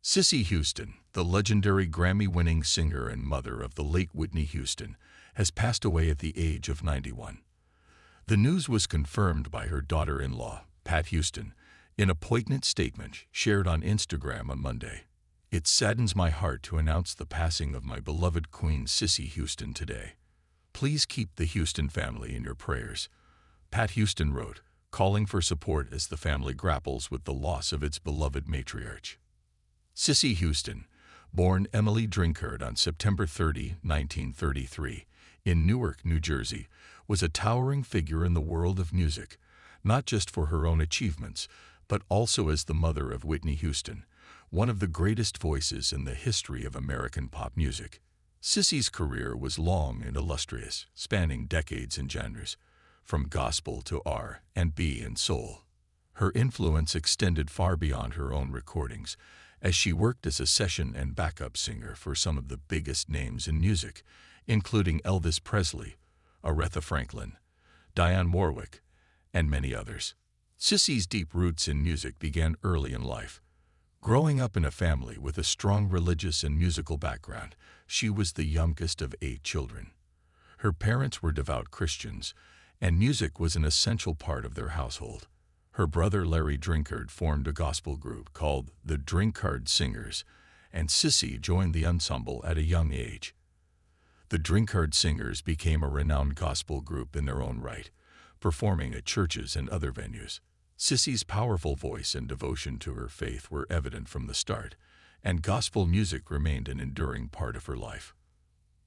Cissy Houston, the legendary Grammy-winning singer and mother of the late Whitney Houston, has passed away at the age of 91. The news was confirmed by her daughter-in-law, Pat Houston, in a poignant statement shared on Instagram on Monday. "It saddens my heart to announce the passing of my beloved Queen Cissy Houston today. Please keep the Houston family in your prayers," Pat Houston wrote, calling for support as the family grapples with the loss of its beloved matriarch. Cissy Houston, born Emily Drinkard on September 30, 1933, in Newark, New Jersey, was a towering figure in the world of music, not just for her own achievements, but also as the mother of Whitney Houston, one of the greatest voices in the history of American pop music. Cissy's career was long and illustrious, spanning decades and genres, from gospel to R&B and soul. Her influence extended far beyond her own recordings, as she worked as a session and backup singer for some of the biggest names in music, including Elvis Presley, Aretha Franklin, Dionne Warwick, and many others. Cissy's deep roots in music began early in life. Growing up in a family with a strong religious and musical background, she was the youngest of 8 children. Her parents were devout Christians, and music was an essential part of their household. Her brother Larry Drinkard formed a gospel group called the Drinkard Singers, and Cissy joined the ensemble at a young age. The Drinkard Singers became a renowned gospel group in their own right, performing at churches and other venues. Cissy's powerful voice and devotion to her faith were evident from the start, and gospel music remained an enduring part of her life.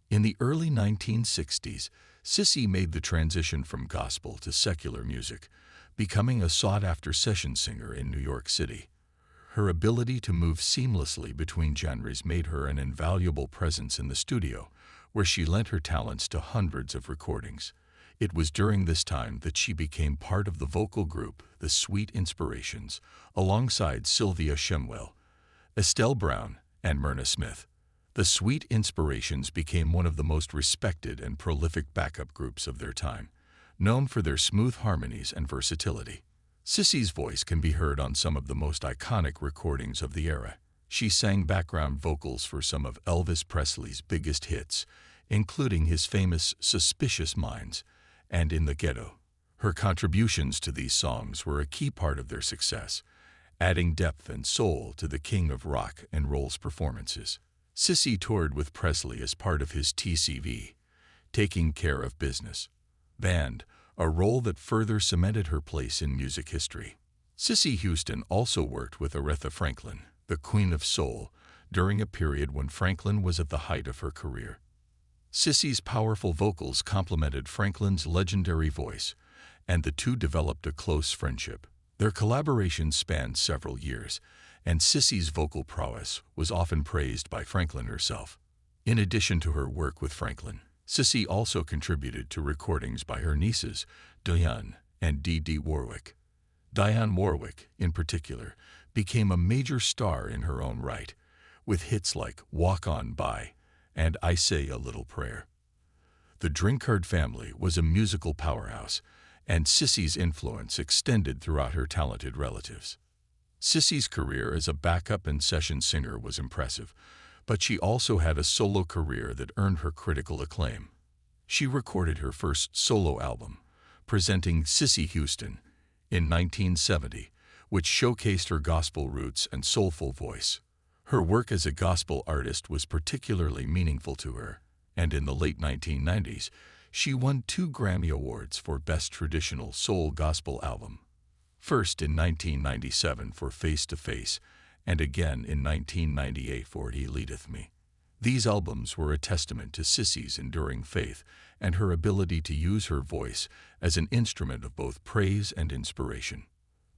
In the early 1960s, Cissy made the transition from gospel to secular music, becoming a sought-after session singer in New York City. Her ability to move seamlessly between genres made her an invaluable presence in the studio, where she lent her talents to hundreds of recordings. It was during this time that she became part of the vocal group The Sweet Inspirations, alongside Sylvia Shemwell, Estelle Brown, and Myrna Smith. The Sweet Inspirations became one of the most respected and prolific backup groups of their time, known for their smooth harmonies and versatility. Cissy's voice can be heard on some of the most iconic recordings of the era. She sang background vocals for some of Elvis Presley's biggest hits, including his famous Suspicious Minds and In the Ghetto. Her contributions to these songs were a key part of their success, adding depth and soul to the king of rock and roll's performances. Cissy toured with Presley as part of his TCV, Taking Care of Business, band, a role that further cemented her place in music history. Cissy Houston also worked with Aretha Franklin, the Queen of Soul, during a period when Franklin was at the height of her career. Cissy's powerful vocals complemented Franklin's legendary voice, and the two developed a close friendship. Their collaboration spanned several years, and Cissy's vocal prowess was often praised by Franklin herself. In addition to her work with Franklin, Cissy also contributed to recordings by her nieces, Dionne and Dee Warwick. Dionne Warwick, in particular, became a major star in her own right, with hits like Walk On By and I Say a Little Prayer. The Drinkard family was a musical powerhouse, and Cissy's influence extended throughout her talented relatives. Cissy's career as a backup and session singer was impressive, but she also had a solo career that earned her critical acclaim. She recorded her first solo album, presenting Cissy Houston, in 1970, which showcased her gospel roots and soulful voice. Her work as a gospel artist was particularly meaningful to her, and in the late 1990s, she won 2 Grammy Awards for Best Traditional Soul Gospel Album. First in 1997 for Face to Face, and again in 1998 for He Leadeth Me. These albums were a testament to Cissy's enduring faith and her ability to use her voice as an instrument of both praise and inspiration.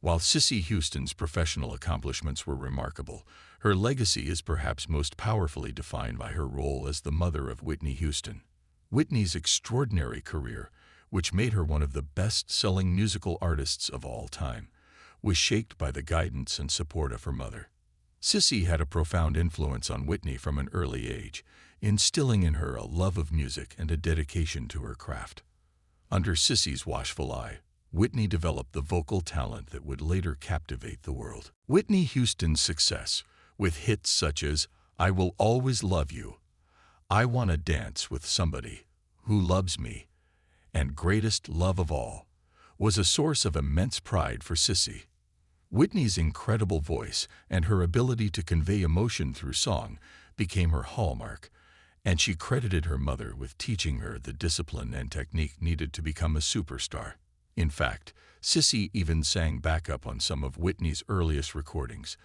While Cissy Houston's professional accomplishments were remarkable, her legacy is perhaps most powerfully defined by her role as the mother of Whitney Houston. Whitney's extraordinary career, which made her one of the best-selling musical artists of all time, was shaped by the guidance and support of her mother. Cissy had a profound influence on Whitney from an early age, instilling in her a love of music and a dedication to her craft. Under Cissy's watchful eye, Whitney developed the vocal talent that would later captivate the world. Whitney Houston's success with hits such as I Will Always Love You, I Wanna Dance with Somebody Who Loves Me, and Greatest Love of All, was a source of immense pride for Cissy. Whitney's incredible voice and her ability to convey emotion through song became her hallmark, and she credited her mother with teaching her the discipline and technique needed to become a superstar. In fact, Cissy even sang backup on some of Whitney's earliest recordings,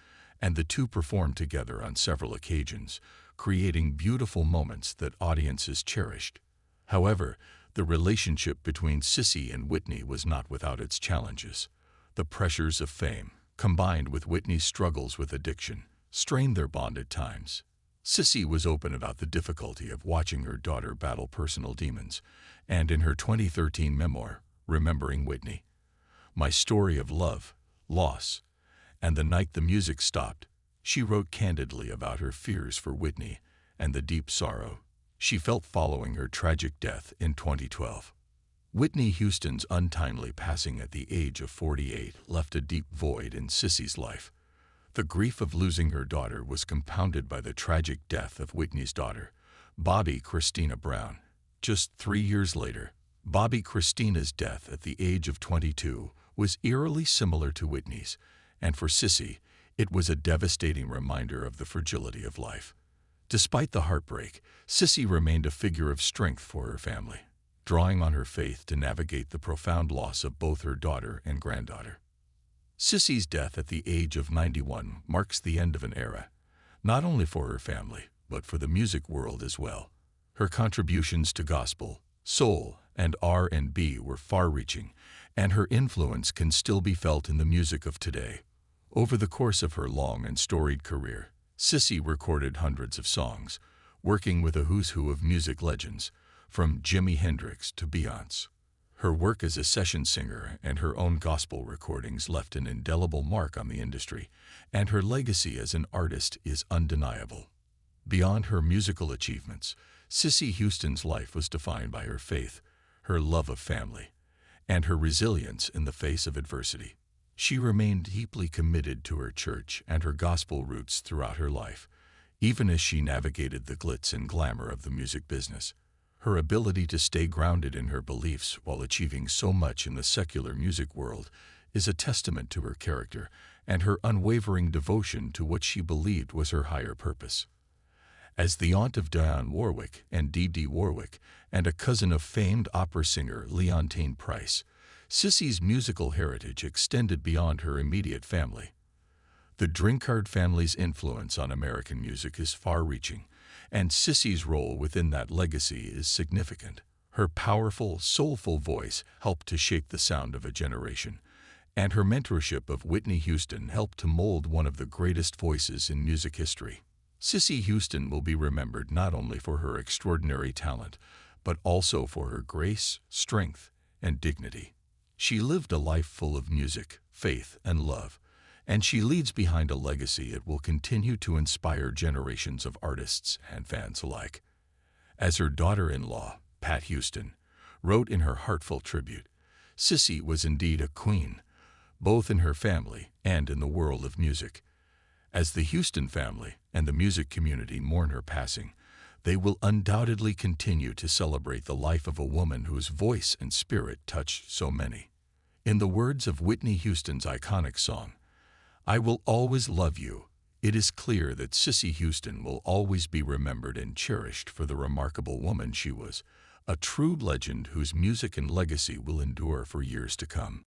and the two performed together on several occasions, creating beautiful moments that audiences cherished. However, the relationship between Cissy and Whitney was not without its challenges. The pressures of fame, combined with Whitney's struggles with addiction, strained their bond at times. Cissy was open about the difficulty of watching her daughter battle personal demons, and in her 2013 memoir, Remembering Whitney, My Story of Love, Loss, and the Night the Music Stopped, she wrote candidly about her fears for Whitney and the deep sorrow she felt following her tragic death in 2012. Whitney Houston's untimely passing at the age of 48 left a deep void in Cissy's life. The grief of losing her daughter was compounded by the tragic death of Whitney's daughter, Bobby Christina Brown. Just 3 years later, Bobby Christina's death at the age of 22 was eerily similar to Whitney's, and for Cissy, it was a devastating reminder of the fragility of life. Despite the heartbreak, Cissy remained a figure of strength for her family, drawing on her faith to navigate the profound loss of both her daughter and granddaughter. Cissy's death at the age of 91 marks the end of an era, not only for her family, but for the music world as well. Her contributions to gospel, soul, and R&B were far-reaching, and her influence can still be felt in the music of today. Over the course of her long and storied career, Cissy recorded hundreds of songs, working with a who's who of music legends, from Jimi Hendrix to Beyoncé. Her work as a session singer and her own gospel recordings left an indelible mark on the industry, and her legacy as an artist is undeniable. Beyond her musical achievements, Cissy Houston's life was defined by her faith, her love of family, and her resilience in the face of adversity. She remained deeply committed to her church and her gospel roots throughout her life, even as she navigated the glitz and glamour of the music business. Her ability to stay grounded in her beliefs while achieving so much in the secular music world is a testament to her character and her unwavering devotion to what she believed was her higher purpose. As the aunt of Dionne Warwick and Dee Warwick and a cousin of famed opera singer Leontine Price, Cissy's musical heritage extended beyond her immediate family. The Drinkard family's influence on American music is far-reaching, and Cissy's role within that legacy is significant. Her powerful, soulful voice helped to shape the sound of a generation, and her mentorship of Whitney Houston helped to mold one of the greatest voices in music history. Cissy Houston will be remembered not only for her extraordinary talent, but also for her grace, strength, and dignity. She lived a life full of music, faith, and love, and she leaves behind a legacy that will continue to inspire generations of artists and fans alike. As her daughter-in-law, Pat Houston, wrote in her heartfelt tribute, Cissy was indeed a queen, both in her family and in the world of music. As the Houston family and the music community mourn her passing, they will undoubtedly continue to celebrate the life of a woman whose voice and spirit touched so many. In the words of Whitney Houston's iconic song, I Will Always Love You, it is clear that Cissy Houston will always be remembered and cherished for the remarkable woman she was, a true legend whose music and legacy will endure for years to come.